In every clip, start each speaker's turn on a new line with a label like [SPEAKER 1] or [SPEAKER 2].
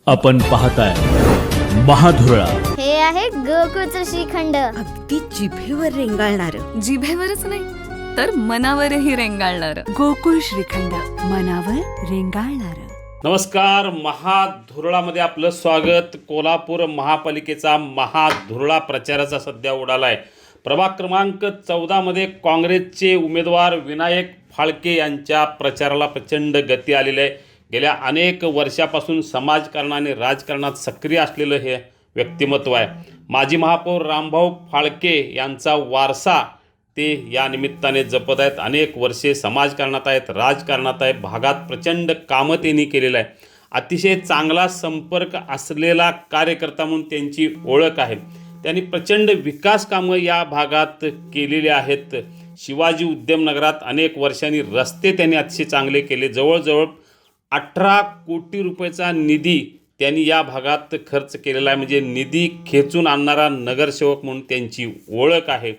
[SPEAKER 1] आपण पाहताय महाधुरळा.
[SPEAKER 2] हे आहे गोकुळचं श्रीखंड.
[SPEAKER 3] अगदी जिभेवर रेंगाळणार.
[SPEAKER 4] जिभेवरच नाही तर मनावरही रेंगाळणार.
[SPEAKER 3] गोकुळ श्रीखंड, मनावर रेंगाळणार.
[SPEAKER 5] नमस्कार, महाधुरळामध्ये आपलं स्वागत. कोल्हापूर महापालिकेचा महाधुरळा प्रचाराचा सध्या उडालाय. प्रभाग क्रमांक 14मध्ये काँग्रेसचे उमेदवार विनायक फाळके यांच्या प्रचाराला प्रचंड गती आलेली आहे. गेल्या अनेक वर्षापासून समाजकारण आणि राजकारणात सक्रिय असलेलं हे व्यक्तिमत्व आहे. माजी महापौर रामभाऊ फाळके यांचा वारसा ते या निमित्ताने जपत आहेत. अनेक वर्षे समाजकारणात आहेत, राजकारणात आहे, भागात प्रचंड कामं त्यांनी केलेलं आहे. अतिशय चांगला संपर्क असलेला कार्यकर्ता म्हणून त्यांची ओळख आहे. त्यांनी प्रचंड विकास कामं या भागात केलेली आहेत. शिवाजी उद्यमनगरात अनेक वर्षांनी रस्ते त्यांनी अतिशय चांगले केले. जवळजवळ 18 कोटी रुपयाचा निधी त्यांनी या भागात खर्च केलेला आहे. म्हणजे निधी खेचून आणणारा नगरसेवक म्हणून त्यांची ओळख आहे.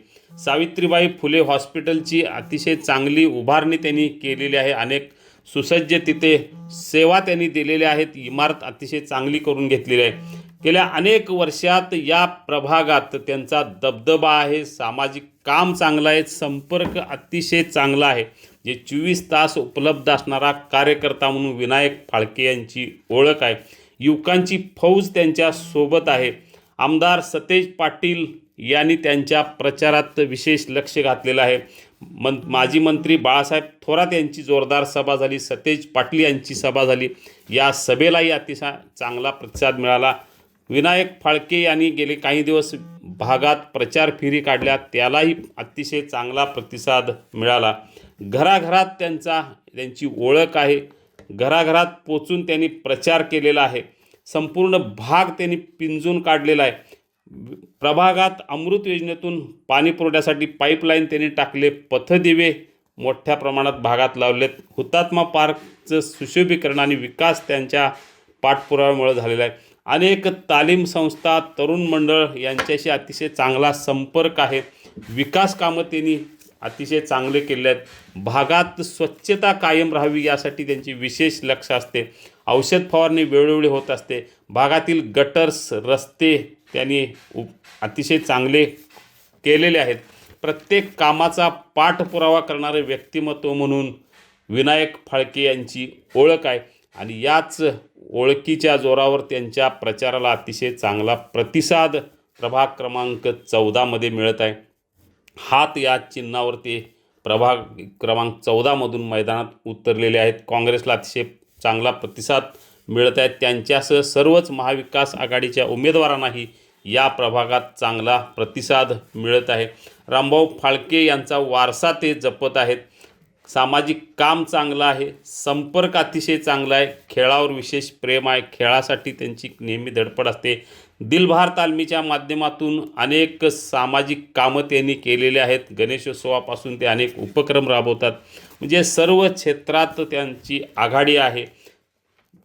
[SPEAKER 5] सावित्रीबाई फुले हॉस्पिटलची अतिशय चांगली उभारणी त्यांनी केलेली आहे. अनेक सुसज्ज तिथे सेवा त्यांनी दिलेल्या आहेत. इमारत अतिशय चांगली करून घेतलेली आहे. गेल्या अनेक वर्षात या प्रभागात त्यांचा दबदबा आहे. सामाजिक काम चांगलं आहे, संपर्क अतिशय चांगला आहे. जे 24 तास उपलब्ध असणारा कार्यकर्ता म्हणून विनायक फाळके यांची ओळख आहे. युवकांची फौज त्यांच्या सोबत आहे. आमदार सतेज पाटील यांनी त्यांच्या प्रचारात विशेष लक्ष घातलेलं आहे. माजी मंत्री बाळासाहेब थोरात यांची जोरदार सभा झाली. सतेज पाटील यांची सभा झाली. या सभेलाही अतिशय चांगला प्रतिसाद मिळाला. विनायक फाळके यांनी गेले काही दिवस भागात प्रचार फेरी काढल्या, त्यालाही अतिशय चांगला प्रतिसाद मिळाला. घराघरात त्यांची ओळख आहे. घराघरात पोचून त्यांनी प्रचार केलेला आहे. संपूर्ण भाग त्यांनी पिंजून काढलेला आहे. प्रभागात अमृत योजनेतून पाणी पुरवठ्यासाठी पाईपलाईन त्यांनी टाकले. पथदिवे मोठ्या प्रमाणात भागात लावलेत. हुतात्मा पार्कचं सुशोभीकरण आणि विकास त्यांच्या पाठपुराव्यामुळे झालेला आहे. अनेक तालीम संस्था, तरुण मंडळ यांच्याशी अतिशय चांगला संपर्क आहे. विकास कामं त्यांनी अतिशय चांगले केले आहेत. भागात स्वच्छता कायम राहावी यासाठी त्यांची विशेष लक्ष असते. औषध फवारणी वेळोवेळी होत असते. भागातील गटर्स, रस्ते त्यांनी अतिशय चांगले केलेले आहेत. प्रत्येक कामाचा पाठपुरावा करणारे व्यक्तिमत्व म्हणून विनायक फाळके यांची ओळख आहे. आणि याच ओळखीच्या जोरावर त्यांच्या प्रचाराला अतिशय चांगला प्रतिसाद प्रभाग क्रमांक 14मध्ये मिळत आहे. हात या चिन्हावर ते प्रभाग क्रमांक 14मधून मैदानात उतरलेले आहेत. काँग्रेसला अतिशय चांगला प्रतिसाद मिळत आहे. त्यांच्यासह सर्वच महाविकास आघाडीच्या उमेदवारांनाही या प्रभागात चांगला प्रतिसाद मिळत आहे. रामभाऊ फाळके यांचा वारसा ते जपत आहेत. सामाजिक काम चांगलं आहे. संपर्क अतिशय चांगला आहे. खेळावर विशेष प्रेम आहे. खेळासाठी त्यांची नेहमी धडपड असते. दिलबहार तालमीच्या माध्यमातून अनेक सामाजिक कामं त्यांनी केलेले आहेत. गणेशोत्सवापासून ते अनेक उपक्रम राबवतात. म्हणजे सर्व क्षेत्रात त्यांची आघाडी आहे.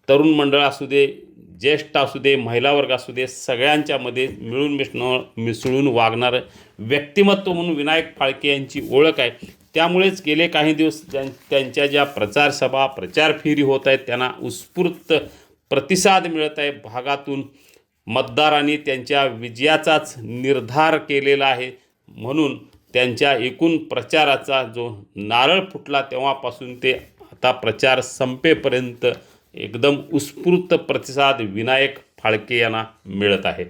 [SPEAKER 5] तरुण मंडळ असू दे, ज्येष्ठ असू दे, महिला वर्ग असू दे, सगळ्यांच्यामध्ये मिसळून वागणारं व्यक्तिमत्व म्हणून विनायक फाळके यांची ओळख आहे. त्यामुळेच गेले काही दिवस त्यांच्या ज्या प्रचार सभा, प्रचार फेरी होत आहेत त्यांना उत्स्फूर्त प्रतिसाद मिळत आहे. भागातून मतदारांनी त्यांच्या विजयाचाच निर्धार केलेला आहे. म्हणून त्यांच्या एकूण प्रचाराचा जो नारळ फुटला तेव्हापासून ते आता प्रचार संपेपर्यंत एकदम उत्स्फूर्त प्रतिसाद विनायक फाळके यांना मिळत आहे.